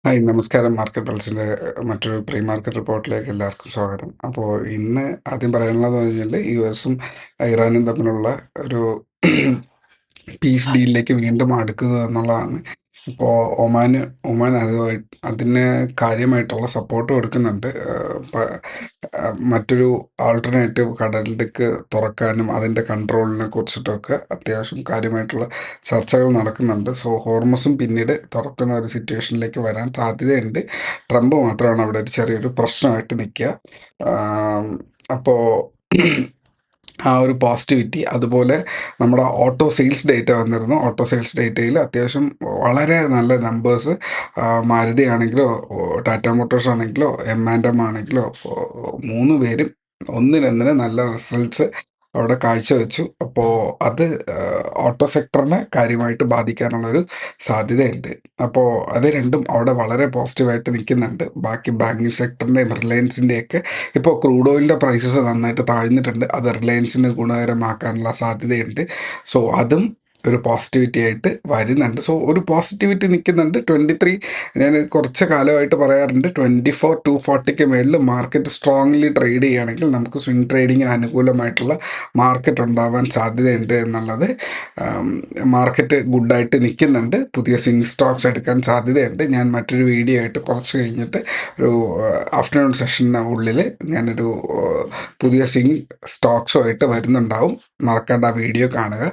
Hi നമസ്കാരം. Market പൾസിൻ്റെ മറ്റൊരു pre market റിപ്പോർട്ടിലേക്ക് എല്ലാവർക്കും സ്വാഗതം. അപ്പോൾ ഇന്ന് ആദ്യം പറയാനുള്ളതെന്ന് പറഞ്ഞാൽ യുഎസും ഇറാനും തമ്മിലുള്ള ഒരു പീസ് ഡീലിലേക്ക് വീണ്ടും അടുക്കുക എന്നുള്ളതാണ്. ഇപ്പോൾ ഒമാൻ അതിന് കാര്യമായിട്ടുള്ള സപ്പോർട്ട് കൊടുക്കുന്നുണ്ട്. മറ്റൊരു ആൾട്ടർനേറ്റീവ് കടലിടുക്ക് തുറക്കാനും അതിൻ്റെ കൺട്രോളിനെ കുറിച്ചിട്ടൊക്കെ അത്യാവശ്യം കാര്യമായിട്ടുള്ള ചർച്ചകൾ നടക്കുന്നുണ്ട്. സോ ഹോർമസും പിന്നീട് തുറക്കുന്ന ഒരു സിറ്റുവേഷനിലേക്ക് വരാൻ സാധ്യതയുണ്ട്. ട്രംപ് മാത്രമാണ് അവിടെ ഒരു ചെറിയൊരു പ്രശ്നമായിട്ട് നിൽക്കുക. അപ്പോൾ ആ ഒരു പോസിറ്റിവിറ്റി, അതുപോലെ നമ്മുടെ ഓട്ടോ സെയിൽസ് ഡേറ്റ വന്നിരുന്നു. ഓട്ടോ സെയിൽസ് ഡേറ്റയിൽ അത്യാവശ്യം വളരെ നല്ല നമ്പേഴ്സ് മാരുതി ആണെങ്കിലോ ടാറ്റ മോട്ടോഴ്സ് ആണെങ്കിലോ എം ആണെങ്കിലോ മൂന്ന് പേരും ഒന്നിനൊന്നിന് നല്ല റിസൾട്ട്സ് അവിടെ കാഴ്ചവെച്ചു. അപ്പോൾ അത് ഓട്ടോ സെക്ടറിനെ കാര്യമായിട്ട് ബാധിക്കാനുള്ളൊരു സാധ്യതയുണ്ട്. അപ്പോൾ അത് രണ്ടും അവിടെ വളരെ പോസിറ്റീവായിട്ട് നിൽക്കുന്നുണ്ട്. ബാക്കി ബാങ്കിങ് സെക്ടറിൻ്റെയും റിലയൻസിൻ്റെയൊക്കെ ഇപ്പോൾ ക്രൂഡ് ഓയിലിൻ്റെ പ്രൈസസ് നന്നായിട്ട് താഴ്ന്നിട്ടുണ്ട്. അത് റിലയൻസിന് ഗുണകരമാക്കാനുള്ള സാധ്യതയുണ്ട്. സോ അതും ഒരു പോസിറ്റിവിറ്റി ആയിട്ട് വരുന്നുണ്ട്. സോ ഒരു പോസിറ്റിവിറ്റി നിൽക്കുന്നുണ്ട്. 23 ഞാൻ കുറച്ച് കാലമായിട്ട് പറയാറുണ്ട്, 24,240 മേളിൽ മാർക്കറ്റ് സ്ട്രോങ്ലി ട്രേഡ് ചെയ്യുകയാണെങ്കിൽ നമുക്ക് സ്വിംഗ് ട്രേഡിങ്ങിന് അനുകൂലമായിട്ടുള്ള മാർക്കറ്റ് ഉണ്ടാവാൻ സാധ്യതയുണ്ട് എന്നുള്ളത്. മാർക്കറ്റ് ഗുഡായിട്ട് നിൽക്കുന്നുണ്ട്. പുതിയ സ്വിംഗ് സ്റ്റോക്സ് എടുക്കാൻ സാധ്യതയുണ്ട്. ഞാൻ മറ്റൊരു വീഡിയോ ആയിട്ട് കുറച്ച് കഴിഞ്ഞിട്ട് ഒരു ആഫ്റ്റർനൂൺ സെഷന് ഉള്ളിൽ ഞാനൊരു പുതിയ സ്വിംഗ് സ്റ്റോക്സുമായിട്ട് വരുന്നുണ്ടാവും. മറക്കാണ്ട് ആ വീഡിയോ കാണുക.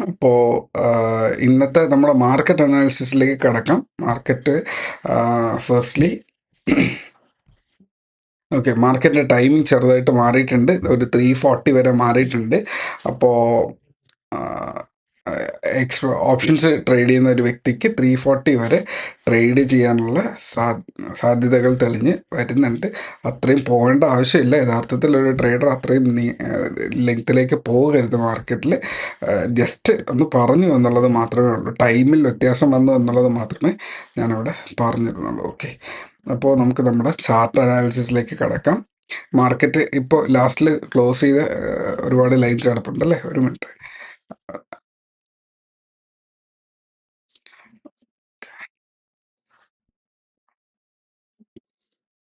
അപ്പോൾ ഇന്നത്തെ നമ്മുടെ മാർക്കറ്റ് അനാലിസിസിലേക്ക് കടക്കാം. മാർക്കറ്റ് ഫസ്റ്റ്ലി ഓക്കെ, മാർക്കറ്റിൻ്റെ ടൈമിംഗ് ചെറുതായിട്ട് മാറിയിട്ടുണ്ട്. ഒരു 340 വരെ മാറിയിട്ടുണ്ട്. അപ്പോൾ ഓപ്ഷൻസ് ട്രേഡ് ചെയ്യുന്ന ഒരു വ്യക്തിക്ക് 340 വരെ ട്രേഡ് ചെയ്യാനുള്ള സാധ്യതകൾ തെളിഞ്ഞ് വരുന്നുണ്ട്. അത്രയും പോകേണ്ട ആവശ്യമില്ല. യഥാർത്ഥത്തിൽ ഒരു ട്രേഡർ അത്രയും ലെങ്ത്തിലേക്ക് പോകരുത് മാർക്കറ്റിൽ. ജസ്റ്റ് ഒന്ന് പറഞ്ഞു എന്നുള്ളത് മാത്രമേ ഉള്ളൂ. ടൈമിൽ വ്യത്യാസം വന്നു എന്നുള്ളത് മാത്രമേ ഞാനവിടെ പറഞ്ഞിരുന്നുള്ളൂ. ഓക്കെ, അപ്പോൾ നമുക്ക് നമ്മുടെ ചാർട്ട് അനാലിസിസിലേക്ക് കടക്കാം. മാർക്കറ്റ് ഇപ്പോൾ ലാസ്റ്റിൽ ക്ലോസ് ചെയ്ത ഒരുപാട് ലൈൻസ് കിടപ്പുണ്ടല്ലേ. ഒരു മിനിറ്റ്.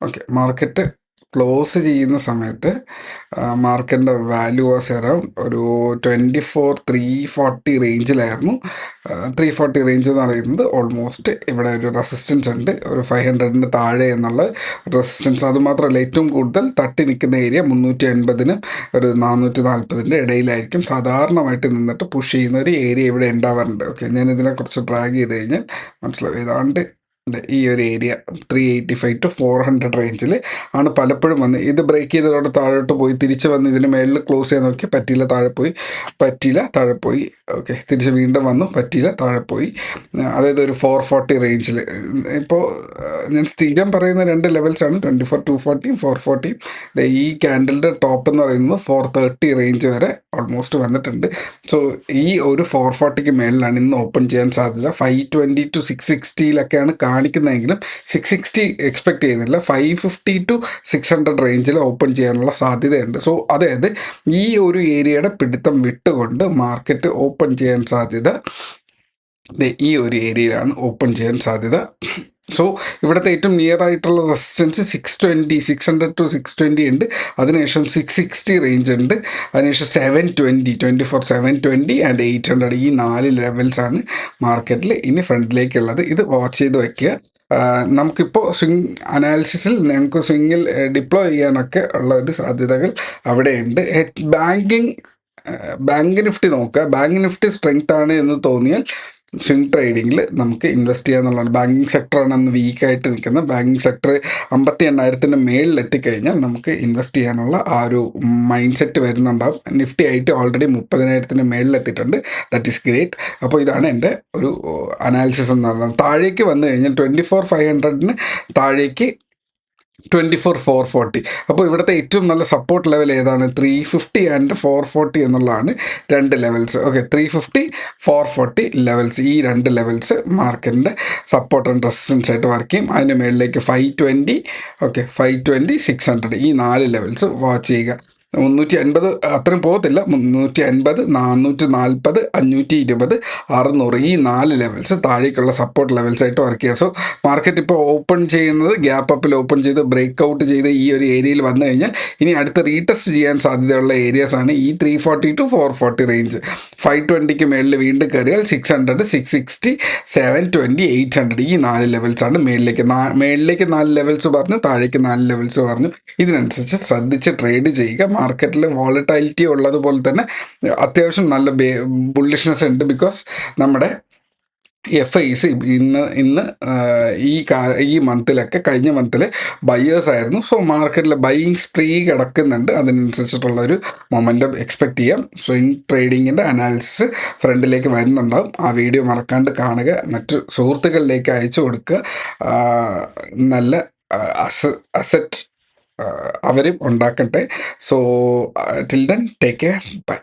ഓക്കെ, മാർക്കറ്റ് ക്ലോസ് ചെയ്യുന്ന സമയത്ത് മാർക്കറ്റിൻ്റെ വാല്യൂ വാസ് അറൗണ്ട് ഒരു 24,340 റേഞ്ചിലായിരുന്നു. 340 റേഞ്ച് എന്ന് പറയുന്നത് ഓൾമോസ്റ്റ് ഇവിടെ ഒരു റെസിസ്റ്റൻസ് ഉണ്ട്, ഒരു 500 താഴെ എന്നുള്ള റെസിസ്റ്റൻസ്. അതുമാത്രമല്ല, ഏറ്റവും കൂടുതൽ തട്ടി നിൽക്കുന്ന ഏരിയ 350-നും ഒരു 440-ൻ്റെ ഇടയിലായിരിക്കും സാധാരണമായിട്ട് നിന്നിട്ട് പുഷ് ചെയ്യുന്ന ഒരു ഏരിയ ഇവിടെ ഉണ്ടാവാറുണ്ട്. ഓക്കെ, ഞാൻ ഇതിനെക്കുറിച്ച് ട്രാക്ക് ചെയ്ത് കഴിഞ്ഞാൽ മനസ്സിലാവും. ഏതാണ്ട് ഈ ഒരു ഏരിയ 385 to 400 റേഞ്ചിൽ ആണ് പലപ്പോഴും വന്ന് ഇത് ബ്രേക്ക് ചെയ്തതോടെ താഴോട്ട് പോയി തിരിച്ച് വന്ന് ഇതിന് മേളിൽ ക്ലോസ് ചെയ്യാൻ നോക്കി, പറ്റിയില്ല, താഴെ പോയി. ഓക്കെ, തിരിച്ച് വീണ്ടും വന്നു, പറ്റിയില്ല, താഴെ പോയി. അതായത് ഒരു 440 റേഞ്ചിൽ. ഇപ്പോൾ ഞാൻ സ്ഥിരം പറയുന്ന രണ്ട് ലെവൽസാണ് 24,240 440. ഈ ക്യാൻഡലിൻ്റെ ടോപ്പ് എന്ന് പറയുന്നത് 430 റേഞ്ച് വരെ ഓൾമോസ്റ്റ് വന്നിട്ടുണ്ട്. സോ ഈ ഒരു 440-ക്ക് മേളിലാണ് ഇന്ന് ഓപ്പൺ ചെയ്യാൻ സാധ്യത. 520 to 660-ലൊക്കെയാണ് കാണിക്കുന്നതെങ്കിലും 660 എക്സ്പെക്ട് ചെയ്യുന്നില്ല. 550 to 600 റേഞ്ചിൽ ഓപ്പൺ ചെയ്യാനുള്ള സാധ്യതയുണ്ട്. സോ അതായത് ഈ ഒരു ഏരിയയുടെ പിടുത്തം വിട്ടുകൊണ്ട് മാർക്കറ്റ് ഓപ്പൺ ചെയ്യാൻ സാധ്യത ഈ ഒരു ഏരിയയിലാണ് ഓപ്പൺ ചെയ്യാൻ സാധ്യത. സോ ഇവിടുത്തെ ഏറ്റവും നിയർ ആയിട്ടുള്ള റെസിസ്റ്റൻസ് 600 to 620 ഉണ്ട്. അതിനുശേഷം 660 റേഞ്ച് ഉണ്ട്. അതിനുശേഷം 720 ആൻഡ് 800 ഈ 4 ലെവൽസാണ് മാർക്കറ്റിൽ ഇനി ഫ്രണ്ടിലേക്കുള്ളത്. ഇത് വാച്ച് ചെയ്ത് വയ്ക്കുക. നമുക്കിപ്പോൾ സ്വിംഗ് അനാലിസിസിൽ ഞങ്ങൾക്ക് സ്വിങ്ങിൽ ഡിപ്ലോയ് ചെയ്യാനൊക്കെ ഉള്ള ഒരു സാധ്യതകൾ അവിടെയുണ്ട്. ബാങ്ക് നിഫ്റ്റി നോക്കുക. ബാങ്ക് നിഫ്റ്റി സ്ട്രെങ്ത് ആണ് എന്ന് തോന്നിയാൽ സ്വിംഗ് ട്രേഡിങ്ങിൽ നമുക്ക് ഇൻവെസ്റ്റ് ചെയ്യാന്നുള്ളതാണ്. ബാങ്കിങ് സെക്ടറാണ് അന്ന് വീക്കായിട്ട് നിൽക്കുന്നത്. ബാങ്കിങ് സെക്ടർ 58,000-ന് മേളിൽ എത്തിക്കഴിഞ്ഞാൽ നമുക്ക് ഇൻവെസ്റ്റ് ചെയ്യാനുള്ള ആ ഒരു മൈൻഡ് സെറ്റ് വരുന്നുണ്ടാവും. നിഫ്റ്റി ആയിട്ട് ഓൾറെഡി 30,000-ന് മേളിലെത്തിയിട്ടുണ്ട്. That is great. അപ്പോൾ ഇതാണ് എൻ്റെ ഒരു അനാലിസിസ് എന്ന് പറയുന്നത്. താഴേക്ക് വന്നു കഴിഞ്ഞാൽ 24,500-ന് താഴേക്ക് 24,440. അപ്പോൾ ഇവിടുത്തെ ഏറ്റവും നല്ല സപ്പോർട്ട് ലെവൽ ഏതാണ്? 350 ആൻഡ് 440 എന്നുള്ളതാണ് രണ്ട് ലെവൽസ്. ഓക്കെ, 350 440 ലെവൽസ്, ഈ രണ്ട് ലെവൽസ് മാർക്കറ്റിൻ്റെ സപ്പോർട്ട് ആൻഡ് റെസിസ്റ്റൻസ് ആയിട്ട് വർക്ക് ചെയ്യും. അതിന് മുകളിലേക്ക് 520 600 ഈ 4 ലെവൽസ് വാച്ച് ചെയ്യുക. 350 അത്രയും പോകത്തില്ല. 350, 440, 520, 600 ഈ 4 ലെവൽസ് താഴേക്കുള്ള സപ്പോർട്ട് ലെവൽസ് ആയിട്ട് വർക്ക് ചെയ്യുക. സോ മാർക്കറ്റ് ഇപ്പോൾ ഓപ്പൺ ചെയ്യുന്നത് ഗ്യാപ്പ് അപ്പിൽ ഓപ്പൺ ചെയ്ത് ബ്രേക്ക് ഔട്ട് ചെയ്ത് ഈ ഒരു ഏരിയയിൽ വന്നു കഴിഞ്ഞാൽ ഇനി അടുത്ത റീടെസ്റ്റ് ചെയ്യാൻ സാധ്യതയുള്ള ഏരിയാസ് ആണ് ഈ 340 to 440 റേഞ്ച്. 520ക്ക് മേളിൽ വീണ്ടും കയറിയാൽ 600, 660, 720, 800 ഈ 4 ലെവൽസ് ആണ് മേളിലേക്ക് 4 ലെവൽസ് പറഞ്ഞു, താഴേക്ക് 4 ലെവൽസ് പറഞ്ഞു. ഇതിനനുസരിച്ച് ശ്രദ്ധിച്ച് ട്രേഡ് ചെയ്യുക. മാർക്കറ്റിൽ വോളറ്റാലിറ്റി ഉള്ളതുപോലെ തന്നെ അത്യാവശ്യം നല്ല ബുള്ളിഷ്നെസ് ഉണ്ട്. ബിക്കോസ് നമ്മുടെ FIs ഇന്ന് ഈ മന്തിലൊക്കെ കഴിഞ്ഞ മന്തിൽ ബയേഴ്സ് ആയിരുന്നു. സോ മാർക്കറ്റിൽ ബൈയിങ് സ്പ്രീ കിടക്കുന്നുണ്ട്. അതിനനുസരിച്ചിട്ടുള്ള ഒരു മൊമെൻറ്റം എക്സ്പെക്ട് ചെയ്യാം. സ്വിംഗ് ട്രേഡിങ്ങിൻ്റെ അനാലിസിസ് ഫ്രണ്ടിലേക്ക് വരുന്നുണ്ടാവും. ആ വീഡിയോ മറക്കാണ്ട് കാണുക, മറ്റു സുഹൃത്തുക്കളിലേക്ക് അയച്ചു കൊടുക്കുക. നല്ല അസറ്റ് അവരും ഉണ്ടാക്കട്ടെ. So till then take care, by.